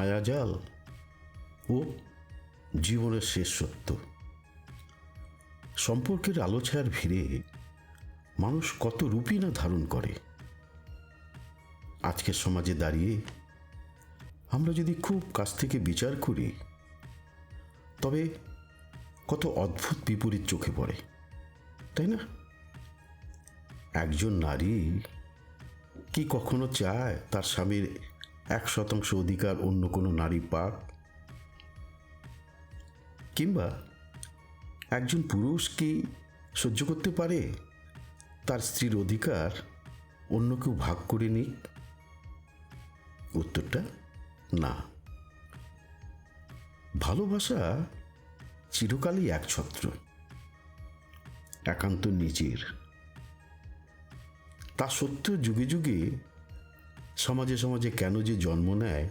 মায়াজাল ও জীবনের শেষ সত্য। সম্পর্কের আলোছায়ার ভিড়ে মানুষ কত রূপই না ধারণ করে। আজকের সমাজে দাঁড়িয়ে আমরা যদি খুব কাছ থেকে বিচার করি, তবে কত অদ্ভুত বিপরীত চোখে পড়ে, তাই না? একজন নারী কি কখনো চায় তার স্বামীর 1% অধিকার অন্য কোনো নারী পাক? কিংবা একজন পুরুষ কি সহ্য করতে পারে তার স্ত্রীর অধিকার অন্য কেউ ভাগ করে নিক? উত্তরটা না। ভালোবাসা চিরকালই একছত্র, একান্ত নিজের। তা সত্ত্বেও যুগে যুগে সমাজে সমাজে কেন যে জন্ম নেয়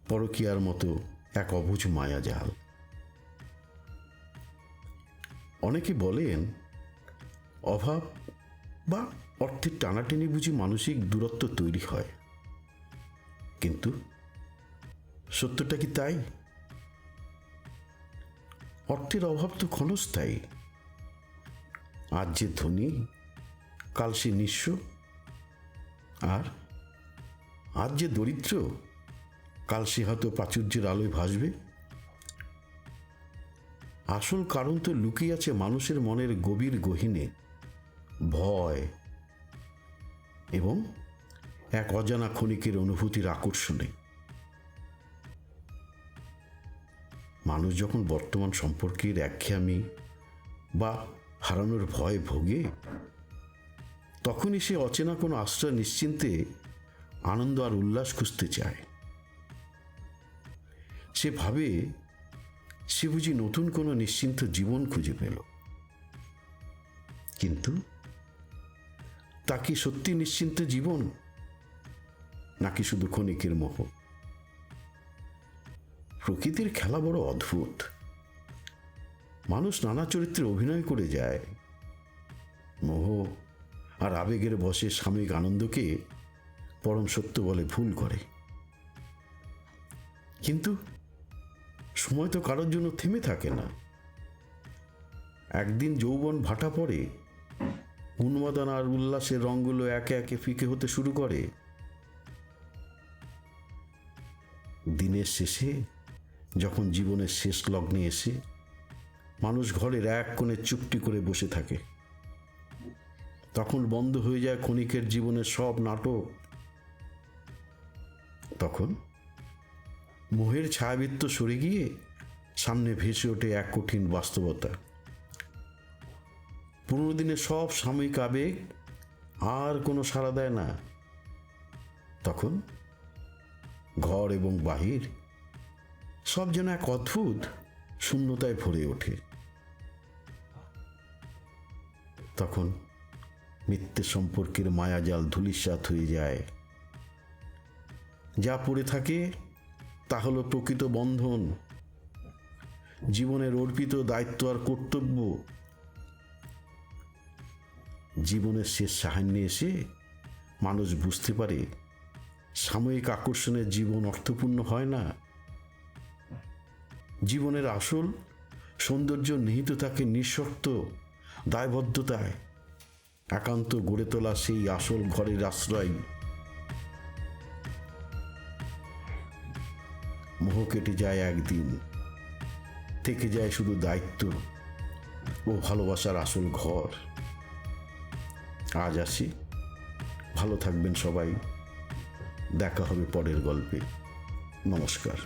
পরকীয়ার মতো এক অবুঝ মায়াজাল। অনেকে বলেন অভাব বা অর্থের টানাটানি বুঝি মানসিক দূরত্ব তৈরি হয়, কিন্তু সত্যটা কি তাই? অর্থের অভাব তো ক্ষণস্থায়ী। আজ যে ধনী, কাল সে নিঃস্ব। আর আজ যে দরিদ্র, কাল সে হয়তো প্রাচুর্যের আলোয় ভাসবে। আসল কারণ তো লুকিয়ে আছে মানুষের মনের গভীর গহীনে, ভয় এবং এক অজানা ক্ষণিকের অনুভূতির আকর্ষণে। মানুষ যখন বর্তমান সম্পর্কের একঘেয়েমি বা হারানোর ভয়ে ভোগে, তখনই সে অচেনা কোনো আশ্রয় নিশ্চিন্তে আনন্দ আর উল্লাস খুঁজতে চায়। সে ভাবে সে বুঝি নতুন কোনো নিশ্চিন্ত জীবন খুঁজে পেল। কিন্তু তা কি সত্যি নিশ্চিন্ত জীবন, নাকি শুধু ক্ষণিকের মোহ? প্রকৃতির খেলা বড় অদ্ভুত। মানুষ নানা চরিত্রে অভিনয় করে যায়। মোহ আর আবেগের বশে সাময়িক আনন্দকে পরম সত্য বলে ভুল করে। কিন্তু সময় তো কারোর জন্য থেমে থাকে না। একদিন যৌবন ভাটা পড়ে, উন্মাদনা আর উল্লাসের রঙগুলো একে একে ফিকে হতে শুরু করে। দিনের শেষে যখন জীবনের শেষ লগ্নে এসে মানুষ ঘরের এক কোণে চুপটি করে বসে থাকে, তখন বন্ধ হয়ে যায় ক্ষণিকের জীবনের সব নাটক। তখন মোহের ছায়াবৃত্ত সরে গিয়ে সামনে ভেসে ওঠে এক কঠিন বাস্তবতা। পুরনো দিনের সব সাময়িক আবেগ আর কোনো সাড়া দেয় না। তখন ঘর এবং বাহির সব যেন এক অদ্ভুত শূন্যতায় ভরে ওঠে। তখন মিথ্যে সম্পর্কের মায়াজাল ধূলিসাৎ হয়ে যায়। যা পড়ে থাকে তা হলো প্রকৃত বন্ধন, জীবনের অর্পিত দায়িত্ব আর কর্তব্য। জীবনের শেষ সাহান্যে এসে মানুষ বুঝতে পারে সাময়িক আকর্ষণের জীবন অর্থপূর্ণ হয় না। জীবনের আসল সৌন্দর্য নিহিত থাকে নিঃশর্ত দায়বদ্ধতায়, একান্ত গড়ে তোলা সেই আসল ঘরের আশ্রয়। মোহ কেটে যায় একদিন, থেকে যায় শুধু দায়িত্ব ও ভালোবাসার আসল ঘর। আজ আসি, ভালো থাকবেন সবাই। দেখা হবে পরের গল্পে। নমস্কার।